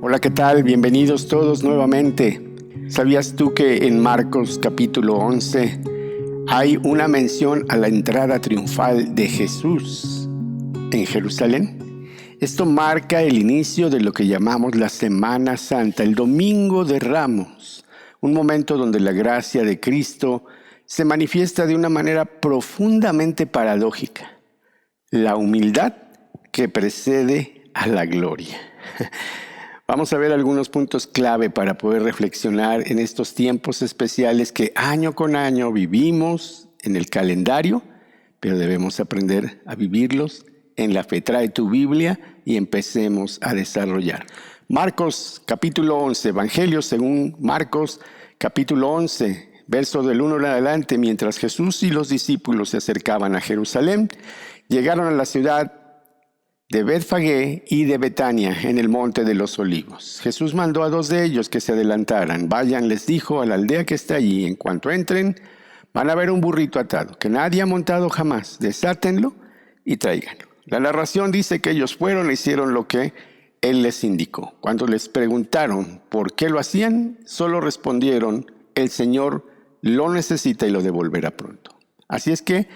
Hola, ¿qué tal? Bienvenidos todos nuevamente. ¿Sabías tú que en Marcos capítulo 11 hay una mención a la entrada triunfal de Jesús en Jerusalén? Esto marca el inicio de lo que llamamos la Semana Santa, el Domingo de Ramos, un momento donde la gracia de Cristo se manifiesta de una manera profundamente paradójica. La humildad que precede a la gloria. Vamos a ver algunos puntos clave para poder reflexionar en estos tiempos especiales que año con año vivimos en el calendario, pero debemos aprender a vivirlos en la fe. Trae tu Biblia y empecemos a desarrollar. Marcos capítulo 11, Evangelio según Marcos capítulo 11, verso del 1 en adelante. Mientras Jesús y los discípulos se acercaban a Jerusalén, llegaron a la ciudad de Betfagé y de Betania, en el monte de los Olivos. Jesús mandó a dos de ellos que se adelantaran. Vayan, les dijo, a la aldea que está allí. En cuanto entren, van a ver un burrito atado, que nadie ha montado jamás. Desátenlo y tráiganlo. La narración dice que ellos fueron e hicieron lo que Él les indicó. Cuando les preguntaron por qué lo hacían, solo respondieron, el Señor lo necesita y lo devolverá pronto. Así es que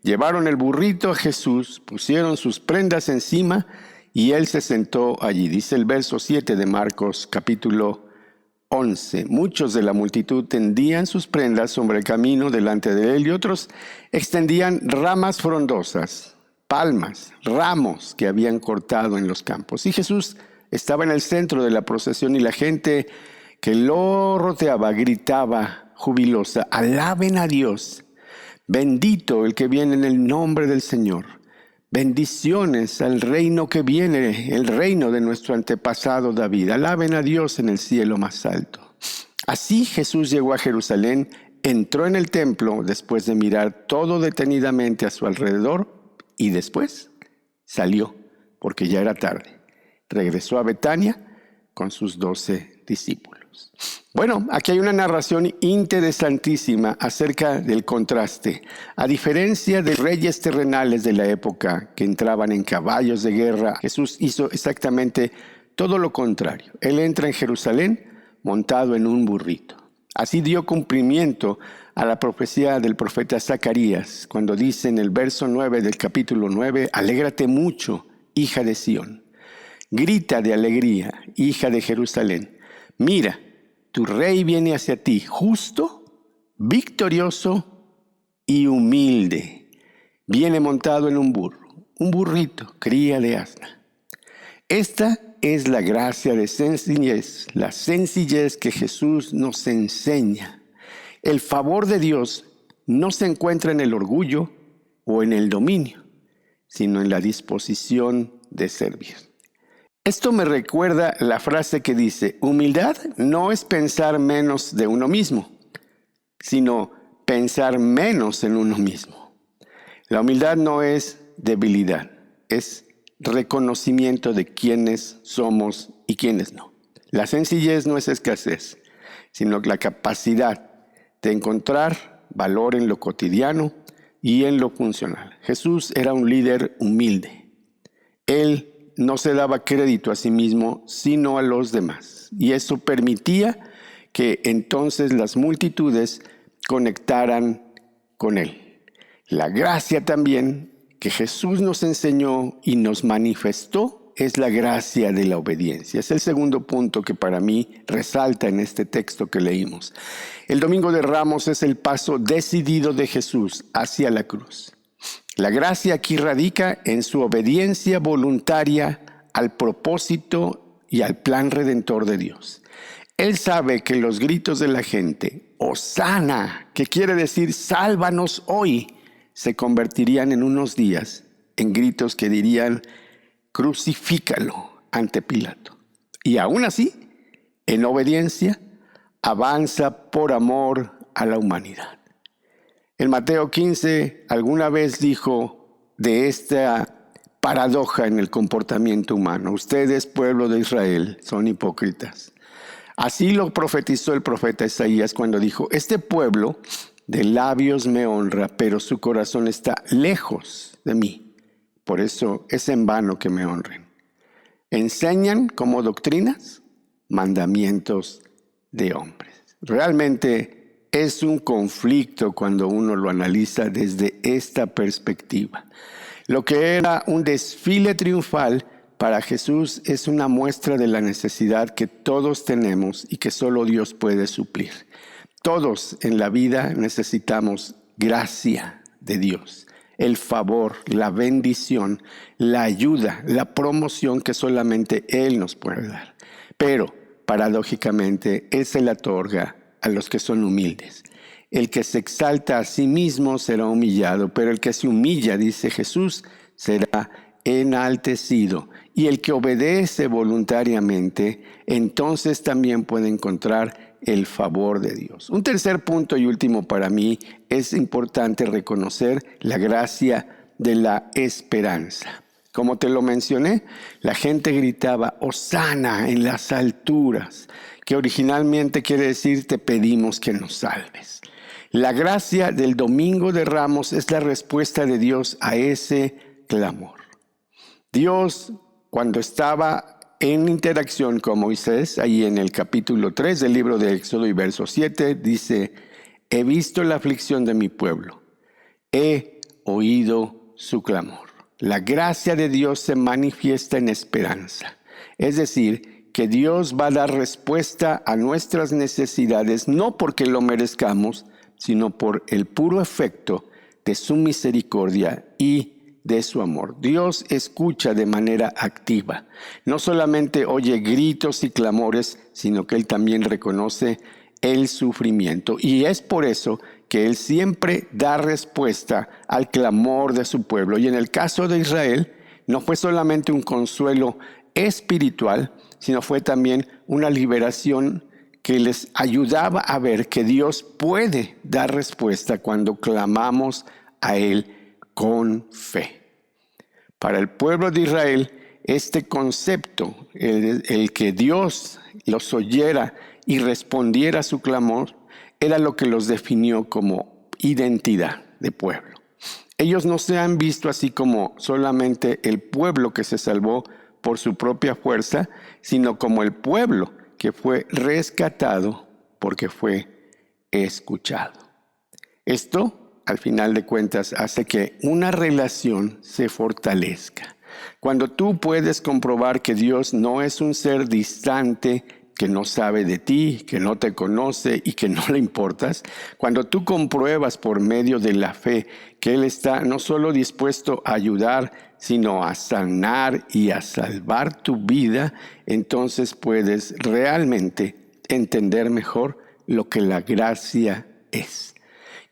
llevaron el burrito a Jesús, pusieron sus prendas encima y Él se sentó allí. Dice el verso 7 de Marcos capítulo 11. Muchos de la multitud tendían sus prendas sobre el camino delante de Él y otros extendían ramas frondosas, palmas, ramos que habían cortado en los campos. Y Jesús estaba en el centro de la procesión y la gente que lo rodeaba gritaba jubilosa, alaben a Dios. Bendito el que viene en el nombre del Señor. Bendiciones al reino que viene, el reino de nuestro antepasado David. Alaben a Dios en el cielo más alto. Así Jesús llegó a Jerusalén, entró en el templo después de mirar todo detenidamente a su alrededor y después salió porque ya era tarde. Regresó a Betania con sus 12 discípulos. Bueno, aquí hay una narración interesantísima acerca del contraste. A diferencia de reyes terrenales de la época que entraban en caballos de guerra, Jesús hizo exactamente todo lo contrario. Él entra en Jerusalén montado en un burrito. Así dio cumplimiento a la profecía del profeta Zacarías, cuando dice en el verso 9 del capítulo 9, alégrate mucho, hija de Sión. Grita de alegría, hija de Jerusalén. Mira, tu rey viene hacia ti, justo, victorioso y humilde. Viene montado en un burro, un burrito, cría de asna. Esta es la gracia de sencillez, la sencillez que Jesús nos enseña. El favor de Dios no se encuentra en el orgullo o en el dominio, sino en la disposición de servir. Esto me recuerda la frase que dice, humildad no es pensar menos de uno mismo, sino pensar menos en uno mismo. La humildad no es debilidad, es reconocimiento de quiénes somos y quiénes no. La sencillez no es escasez, sino la capacidad de encontrar valor en lo cotidiano y en lo funcional. Jesús era un líder humilde. Él no se daba crédito a sí mismo, sino a los demás. Y eso permitía que entonces las multitudes conectaran con Él. La gracia también que Jesús nos enseñó y nos manifestó es la gracia de la obediencia. Es el segundo punto que para mí resalta en este texto que leímos. El Domingo de Ramos es el paso decidido de Jesús hacia la cruz. La gracia aquí radica en su obediencia voluntaria al propósito y al plan redentor de Dios. Él sabe que los gritos de la gente, Hosana, que quiere decir sálvanos hoy, se convertirían en unos días en gritos que dirían crucifícalo ante Pilato. Y aún así, en obediencia, avanza por amor a la humanidad. En Mateo 15 alguna vez dijo de esta paradoja en el comportamiento humano. Ustedes, pueblo de Israel, son hipócritas. Así lo profetizó el profeta Isaías cuando dijo, este pueblo de labios me honra, pero su corazón está lejos de mí. Por eso es en vano que me honren. Enseñan como doctrinas mandamientos de hombres. Realmente es un conflicto cuando uno lo analiza desde esta perspectiva. Lo que era un desfile triunfal para Jesús es una muestra de la necesidad que todos tenemos y que solo Dios puede suplir. Todos en la vida necesitamos gracia de Dios, el favor, la bendición, la ayuda, la promoción que solamente Él nos puede dar. Pero, paradójicamente, Él se la otorga a los que son humildes. El que se exalta a sí mismo será humillado, pero el que se humilla, dice Jesús, será enaltecido. Y el que obedece voluntariamente, entonces también puede encontrar el favor de Dios. Un tercer punto y último para mí, es importante reconocer la gracia de la esperanza. Como te lo mencioné, la gente gritaba Hosana en las alturas, que originalmente quiere decir te pedimos que nos salves. La gracia del Domingo de Ramos es la respuesta de Dios a ese clamor. Dios, cuando estaba en interacción con Moisés, ahí en el capítulo 3 del libro de Éxodo y verso 7, dice, he visto la aflicción de mi pueblo, he oído su clamor. La gracia de Dios se manifiesta en esperanza. Es decir, que Dios va a dar respuesta a nuestras necesidades, no porque lo merezcamos, sino por el puro efecto de su misericordia y de su amor. Dios escucha de manera activa. No solamente oye gritos y clamores, sino que Él también reconoce el sufrimiento. Y es por eso que Él siempre da respuesta al clamor de su pueblo. Y en el caso de Israel, no fue solamente un consuelo espiritual, sino fue también una liberación que les ayudaba a ver que Dios puede dar respuesta cuando clamamos a Él con fe. Para el pueblo de Israel, este concepto, el que Dios los oyera y respondiera a su clamor, era lo que los definió como identidad de pueblo. Ellos no se han visto así como solamente el pueblo que se salvó por su propia fuerza, sino como el pueblo que fue rescatado porque fue escuchado. Esto, al final de cuentas, hace que una relación se fortalezca. Cuando tú puedes comprobar que Dios no es un ser distante, que no sabe de ti, que no te conoce y que no le importas, cuando tú compruebas por medio de la fe que Él está no solo dispuesto a ayudar, sino a sanar y a salvar tu vida, entonces puedes realmente entender mejor lo que la gracia es.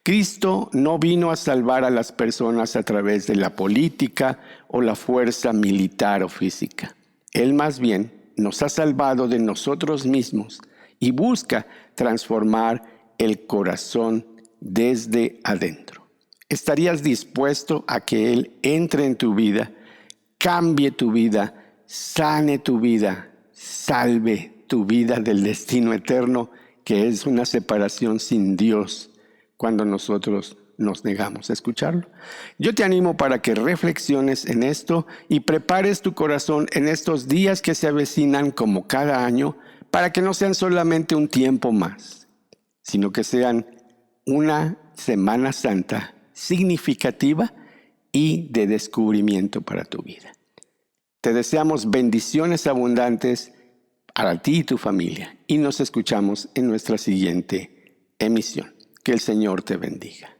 Cristo no vino a salvar a las personas a través de la política o la fuerza militar o física. Él más bien nos ha salvado de nosotros mismos y busca transformar el corazón desde adentro. ¿Estarías dispuesto a que Él entre en tu vida, cambie tu vida, sane tu vida, salve tu vida del destino eterno, que es una separación sin Dios cuando nosotros nos negamos a escucharlo? Yo te animo para que reflexiones en esto y prepares tu corazón en estos días que se avecinan como cada año, para que no sean solamente un tiempo más, sino que sean una Semana Santa significativa y de descubrimiento para tu vida. Te deseamos bendiciones abundantes para ti y tu familia, y nos escuchamos en nuestra siguiente emisión. Que el Señor te bendiga.